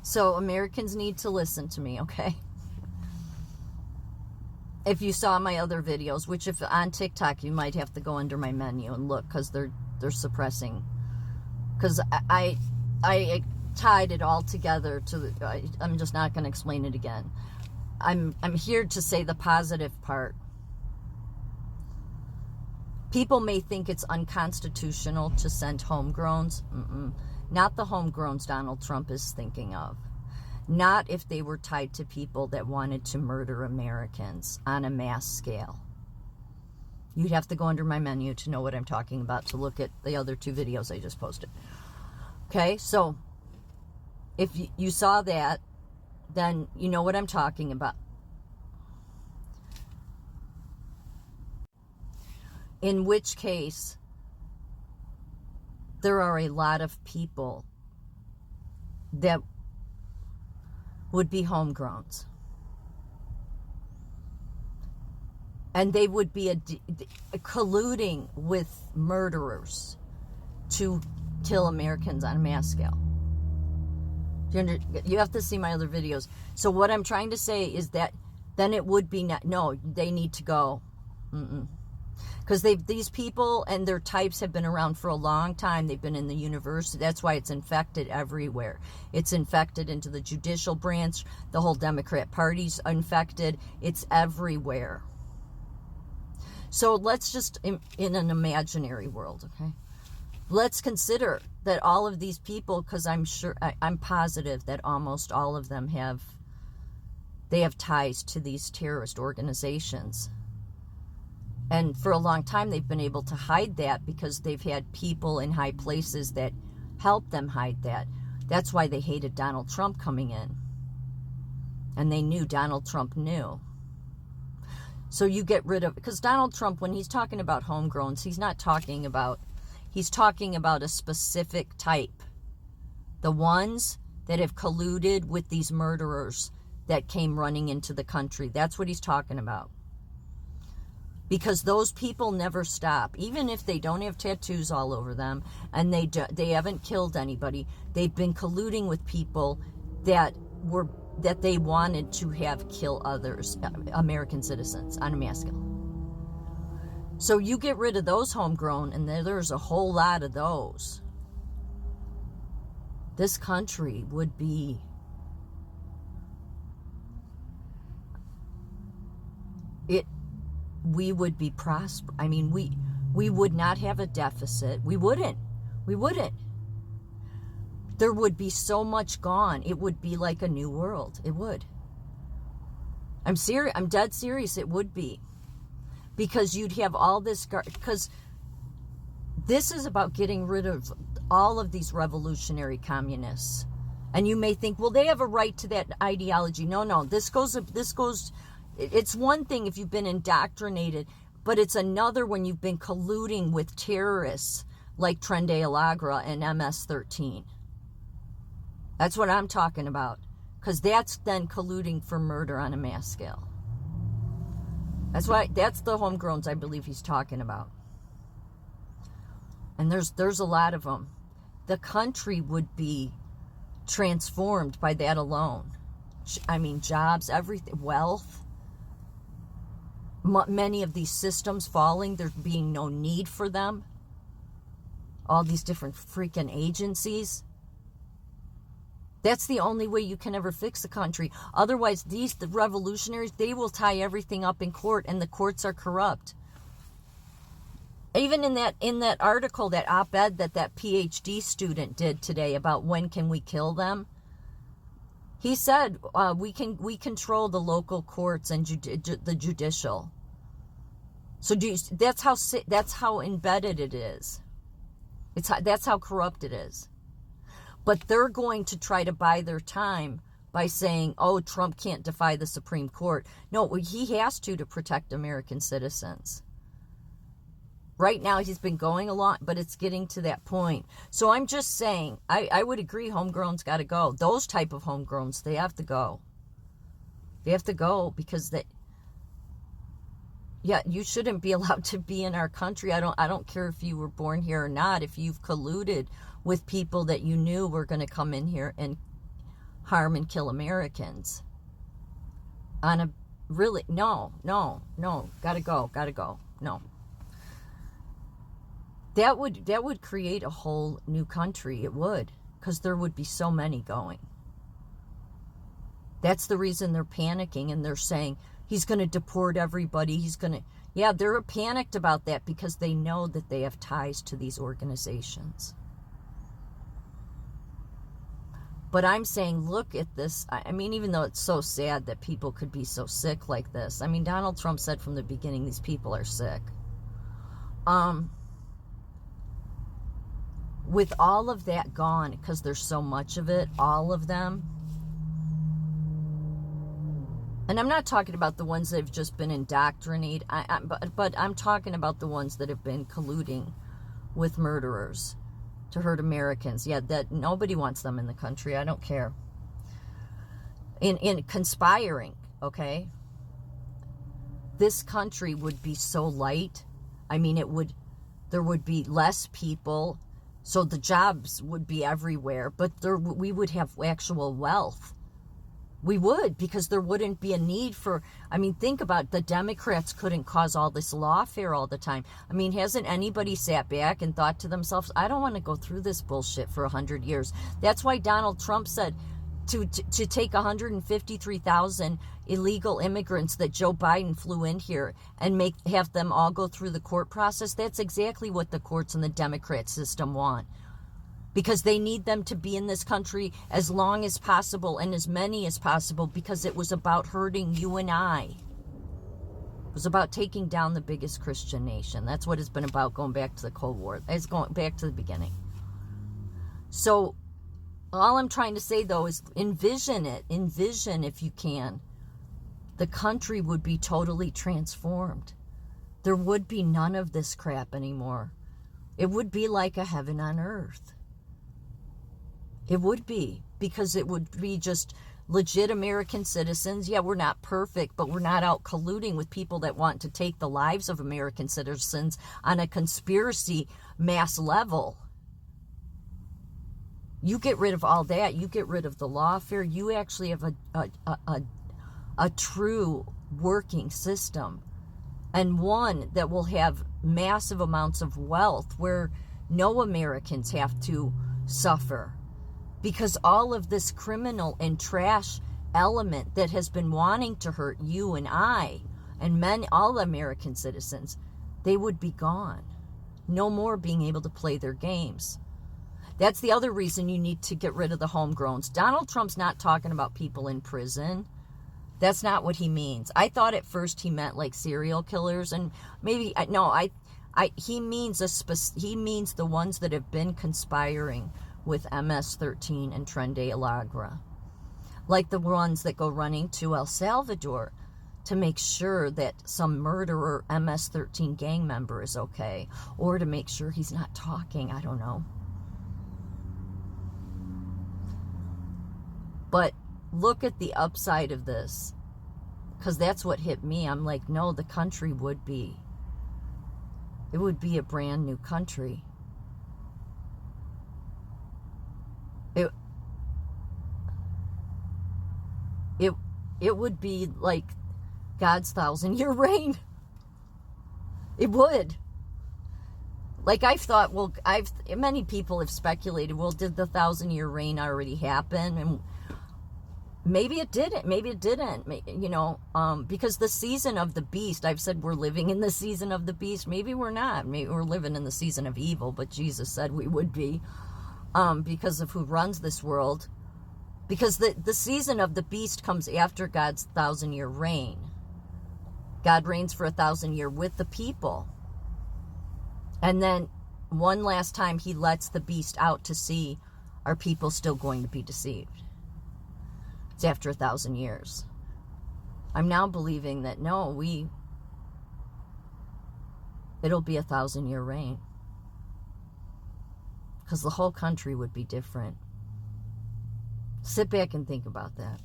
So Americans need to listen to me, okay? If you saw my other videos, which if on TikTok, you might have to go under my menu and look, because they're suppressing. Because I tied it all together to. I'm just not going to explain it again. I'm here to say the positive part. People may think it's unconstitutional to send homegrowns. Not the homegrowns Donald Trump is thinking of. Not if they were tied to people that wanted to murder Americans on a mass scale. You'd have to go under my menu to know what I'm talking about, to look at the other 2 videos I just posted. Okay, so if you saw that, then you know what I'm talking about. In which case, there are a lot of people that would be homegrowns. And they would be colluding with murderers to kill Americans on a mass scale. You have to see my other videos. So what I'm trying to say is that then it would be no, they need to go. Because these people and their types have been around for a long time. They've been in the university. That's why it's infected everywhere. It's infected into the judicial branch. The whole Democrat Party's infected. It's everywhere. So let's just, in an imaginary world, okay? Let's consider that all of these people, because I'm positive that almost all of them have ties to these terrorist organizations. And for a long time, they've been able to hide that because they've had people in high places that help them hide that. That's why they hated Donald Trump coming in. And they knew Donald Trump knew. So you get rid of, because Donald Trump, when he's talking about homegrowns, he's talking about a specific type. The ones that have colluded with these murderers that came running into the country. That's what he's talking about. Because those people never stop. Even if they don't have tattoos all over them and they haven't killed anybody, they've been colluding with people that they wanted to have kill others, American citizens, on a mass scale. So you get rid of those homegrown, and there's a whole lot of those. This country would be we would be prosperous. I mean, we would not have a deficit. We wouldn't. There would be so much gone. It would be like a new world. It would. I'm serious. I'm dead serious. It would be. Because you'd have all this, because this is about getting rid of all of these revolutionary communists. And you may think, well, they have a right to that ideology. No, this goes, it's one thing if you've been indoctrinated, but it's another when you've been colluding with terrorists like Tren de Alagra and MS-13. That's what I'm talking about. Because that's then colluding for murder on a mass scale. That's the homegrowns I believe he's talking about. And there's a lot of them. The country would be transformed by that alone. I mean, jobs, everything, wealth. Many of these systems falling, there being no need for them. All these different freaking agencies. That's the only way you can ever fix a country. Otherwise, the revolutionaries, they will tie everything up in court, and the courts are corrupt. Even in that article, that op-ed that PhD student did today about when can we kill them, he said we control the local courts and the judicial. So that's how embedded it is. That's how corrupt it is. But they're going to try to buy their time by saying, oh, Trump can't defy the Supreme Court. No, he has to protect American citizens. Right now, he's been going along, but it's getting to that point. So I'm just saying, I would agree homegrown's got to go. Those type of homegrowns, they have to go. They have to go because you shouldn't be allowed to be in our country. I don't care if you were born here or not. If you've colluded with people that you knew were going to come in here and harm and kill Americans. On a really, no, gotta go, no. That would create a whole new country. It would, because there would be so many going. That's the reason they're panicking, and they're saying he's going to deport everybody. Yeah, they're panicked about that because they know that they have ties to these organizations. But I'm saying, look at this. I mean, even though it's so sad that people could be so sick like this. I mean, Donald Trump said from the beginning, these people are sick. With all of that gone, because there's so much of it, all of them. And I'm not talking about the ones that have just been indoctrinated, but I'm talking about the ones that have been colluding with murderers to hurt Americans. Yeah, that nobody wants them in the country. I don't care. In conspiring, okay? This country would be so light. I mean, there would be less people, so the jobs would be everywhere, but we would have actual wealth. We would, because there wouldn't be a need for, I mean, think about it, the Democrats couldn't cause all this lawfare all the time. I mean, hasn't anybody sat back and thought to themselves, I don't want to go through this bullshit for 100 years. That's why Donald Trump said to take 153,000 illegal immigrants that Joe Biden flew in here and have them all go through the court process. That's exactly what the courts and the Democrat system want. Because they need them to be in this country as long as possible and as many as possible, because it was about hurting you and I. It was about taking down the biggest Christian nation. That's what it's been about, going back to the Cold War. It's going back to the beginning. So all I'm trying to say, though, is envision it. Envision, if you can. The country would be totally transformed. There would be none of this crap anymore. It would be like a heaven on earth. It would be, because it would be just legit American citizens. Yeah, we're not perfect, but we're not out colluding with people that want to take the lives of American citizens on a conspiracy mass level. You get rid of all that. You get rid of the lawfare. You actually have a true working system, and one that will have massive amounts of wealth where no Americans have to suffer. Because all of this criminal and trash element that has been wanting to hurt you and I and all American citizens, they would be gone. No more being able to play their games. That's the other reason you need to get rid of the homegrowns. Donald Trump's not talking about people in prison. That's not what he means. I thought at first he meant like serial killers, and maybe he means the ones that have been conspiring with MS-13 and Tren de Alagra, like the ones that go running to El Salvador to make sure that some murderer MS-13 gang member is okay, or to make sure he's not talking. I don't know. But look at the upside of this, because that's what hit me. I'm like, no, the country would be. It would be a brand new country. It would be like God's 1,000-year reign. It would. Like I've thought, many people have speculated, well, did the 1,000-year reign already happen? And maybe it didn't. Maybe it didn't. Because the season of the beast, I've said we're living in the season of the beast. Maybe we're not. Maybe we're living in the season of evil, but Jesus said we would be, because of who runs this world. Because the season of the beast comes after God's 1,000-year reign. God reigns for 1,000 years with the people. And then one last time he lets the beast out to see, are people still going to be deceived? It's after 1,000 years. I'm now believing that no, it'll be a 1,000-year reign. Because the whole country would be different. Sit back and think about that.